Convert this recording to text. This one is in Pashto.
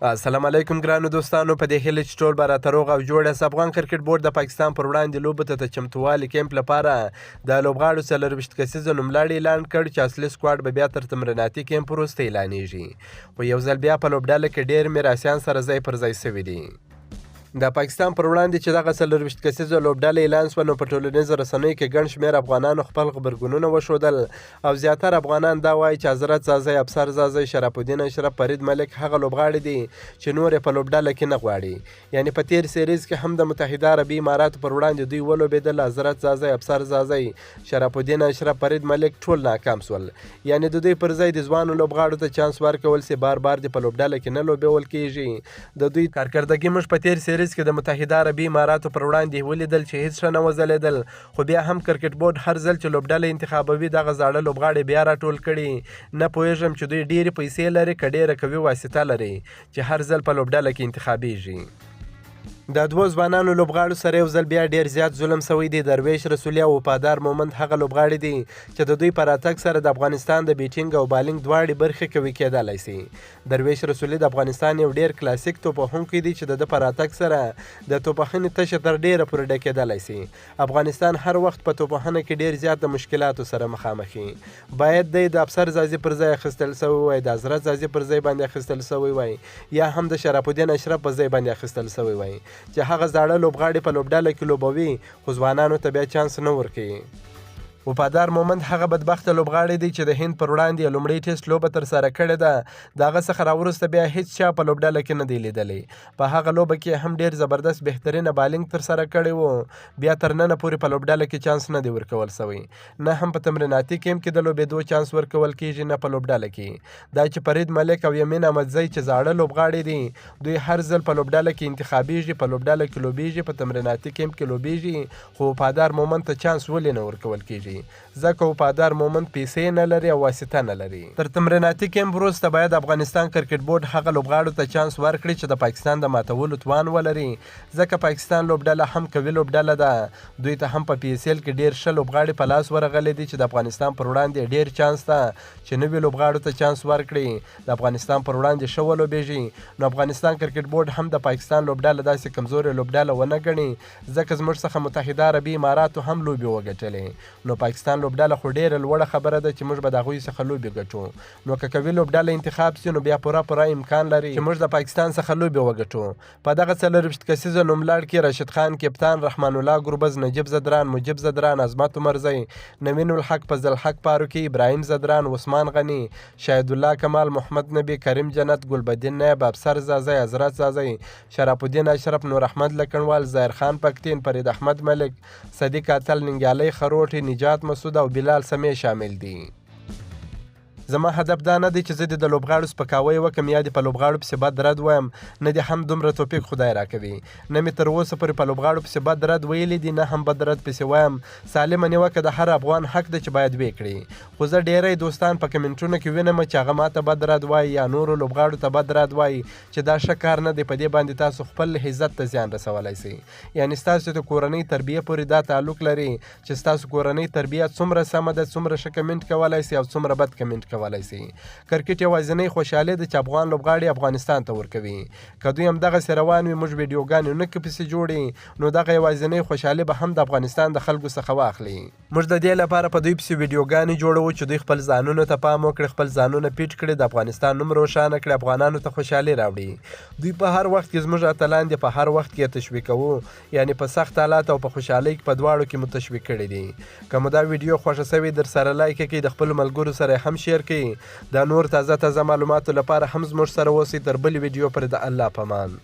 السلام علیکم ګرانو دوستانو، په دې هیله چې ټول به راته روغ او جوړ یاست. افغان کرکټ بورډ د پاکستان پر وړاندې لوبو ته د چمتووالي کیمپ لپاره د لوبغاړو 40 کسیزه نوملړ اعلان کړ چې اصلي سکواډ به بیا تر تمریناتي کیمپ وروسته اعلانیږي. خو یو ځل بیا په لوبډله کې ډېر میراثیان سره ځای پر ځای سوي دي. د پاکستان پر وړاندې چې دغه 40 کسیزه لوبډله اعلان شوه، نو په ټولنیزو رسنیو کې ګڼ شمېر افغانانو خپل غبرګونونه وښودل او زیاتره افغانان دا وایي چې حضرت زازی، افسر زازی، شرف الدین اشرف، فرید ملک هغه لوبغاړي دي چې نور یې په لوبډله کې نه غواړي. یعنی په تیر سیریز کې هم د متحده عربي اماراتو پر وړاندې دوی ولوبېدل. حضرت زازی، افسر زازی، شرف الدین اشرف، فرید ملک ټول ناکام سول. یعنی د دوی پر ځای د ځوانو لوبغاړو ته چانس ورکول سي بار بار د په لوبډله کې نه لوبېول کیږي. د دوی کارکردګي موږ په تیر سیریز کې د متحده عربي اماراتو پر وړاندې ولیدل چې هیڅ ښه نه وځلېدل. خو بیا هم کرکټ بورډ هر ځل چې لوبډله انتخابوي دغه زاړه لوبغاړي بیا راټول کړي. نه پوهېږم چې دوی ډېرې پیسې لري که ډېره قوي واسطه لري چې هر ځل په لوبډله کې انتخابیږي. د دوو ځوانانو لوبغاړو سره یو ځل بیا ډېر زیات ظلم سوی دی. درویش رسولي او وفادار مومند هغه لوبغاړي دي چې د دوی په راتګ سره د افغانستان د بیټینګ او بالینګ دواړې برخې قوي کېدلی سي. درویش رسولي د افغانستان یو ډېر کلاسیک توپوهونکی دی چې د ده په راتګ سره د توپخنې تشه تر ډېره پورې ډکېدلی سي. افغانستان هر وخت په توپخنه کې ډېر زیات د مشکلاتو سره مخامخ وي. باید دی د افسر زازي پر ځای اخیستل سوی وای، د حضرت زازي پر ځای باندې اخیستل سوی وای، یا هم د شرف الدین اشرف په ځای باندې اخیستل سوی وای چې هغه زاړه لوبغاړي په لوبډله کې لوبوي خو ځوانانو ته بیا چانس نه ورکوي. وفادار مومند هغه بدبخته لوبغاړی دی چې د هند پر وړاندې لومړی ټیسټ لوبه ترسره کړې ده. د هغه څخه راوروسته بیا هیڅ چا په لوبډله کې نه دی لیدلی. په هغه لوبه کې هم ډېر زبردست بهترینه بالینګ ترسره کړی و، بیا تر ننه پورې په لوبډله کې چانس نه دی ورکول سوی. نه هم په تمریناتي کیمپ کې د لوبېدو چانس ورکول کیږي، نه په لوبډله کې. دا چې فرید ملک او یمین احمدزی چې زاړه لوبغاړي دي، دوی هر ځل په لوبډله کې انتخابیږي، په لوبډله کې لوبیږي، په تمریناتي کیمپ کې لوبیږي، خو وفادار مومند ته چانس ولې نه ورکول کیږي؟ ځکه وفادار مومند پیسې نه لري او واسطه نه لري. تر تمریناتي کیمپ وروسته باید افغانستان کرکټ بورډ هغه لوبغاړو ته چانس ورکړي چې د پاکستان د ماتولو توان ولري. ځکه پاکستان لوبډله هم قوي لوبډله ده. دوی ته هم په پی اس ایل کې ډېر ښه لوبغاړي په لاس ورغلي دي چې د افغانستان پر وړاندې ډېر چانس ده چې نوي لوبغاړو ته چانس ورکړي، د افغانستان پر وړاندې ښه ولوبېږي. نو افغانستان کرکټ بورډ هم د پاکستان لوبډله داسې کمزورې لوبډله ونه ګڼي، ځکه زموږ څخه متحده عربي اماراتو هم لوبې وګټلې. نو پاکستان لوبډله خو ډېره لوړه خبره ده چې موږ به د هغوی څخه لوبې ګټو. نو که قوي لوبډله انتخاب سي نو بیا پوره امکان لري چې موږ د پاکستان څخه لوبې وګټو. په دغه 40 کسیزه نوملړ کې راشد خان کپتان، رحمان الله ګربز، نجیب زدران، مجیب زدران، عظمت عمرزی، نوین الحق، فضل الحق فاروقي، ابراهیم زدران، عثمان غني، شاهد الله کمال، محمد نبی، کریم جنت، ګلبدین نایب، افسر زازی، حضرت زازی، شرف الدین اشرف، نور احمد لکنوال، ظاهر خان پکتین، فرید احمد ملک، صدیق اتل، ننګیالی خروټي، نجات مسعود او بلال سمیع شامل دي. زما هدف دا نه دی چې زه د لوبغاړو سپکاوی وکم یا د په لوبغاړو پسې بد رد وایم، نه دې هم دومره توفیق خدای راکوي. نه مې تر اوسه پورې په لوبغاړو پسې بد رد ویلی دي، نه هم بد رد پسې وایم. سالمه نیوکه د هر افغان حق ده چې باید ویې کړي. خو زه ډېری دوستان په کمنټونو کې وینم چې هغه ماته بد رد وایي یا نورو لوبغاړو ته بد رد وایي چې دا ښه کار نه دی. په دې باندې تاسو خپل عزت ته زیان رسولی سئ. یعنې ستاسو د کورنۍ تربیه پورې دا تعلق لري چې ستاسو کورنۍ تربیه څومره سمه ده، څومره ښه کمنټ کولی سي او څومره بد کمنټ کولی سي. کرکټ یوازینۍ خوشحالي ده چې افغان لوبغاړي افغانستان ته ورکوي. که دوی همدغسې روان وي، موږ ویډیوګانې نه کړو پسې جوړې، نو دغه یوازینۍ خوشحالي به هم د افغانستان د خلکو څخه واخلي. موږ د دې لپاره په دوی پسې ویډیوګانې جوړوو چې دوی خپل ځانونو ته پام وکړي، خپل ځانونه پیټ کړي، د افغانستان نوم روښانه کړي، افغانانو ته خوشحالي راوړي. دوی په هر وخت کې زموږ اتلان دي، په هر وخت کې یې تشویقوو، یعنې په سخت حالات او په خوشحالۍ کې په دواړو کې مو تشویق کړي دي. که مو دا ویډیو خوښه سوې در سره لایک کړئ، د خپلو ملګرو سره هم شیر کړئ. د نور تازه معلوماتو لپاره هم زموږ سره اوسئ. تر بلې ویډیو پورې د الله په امان.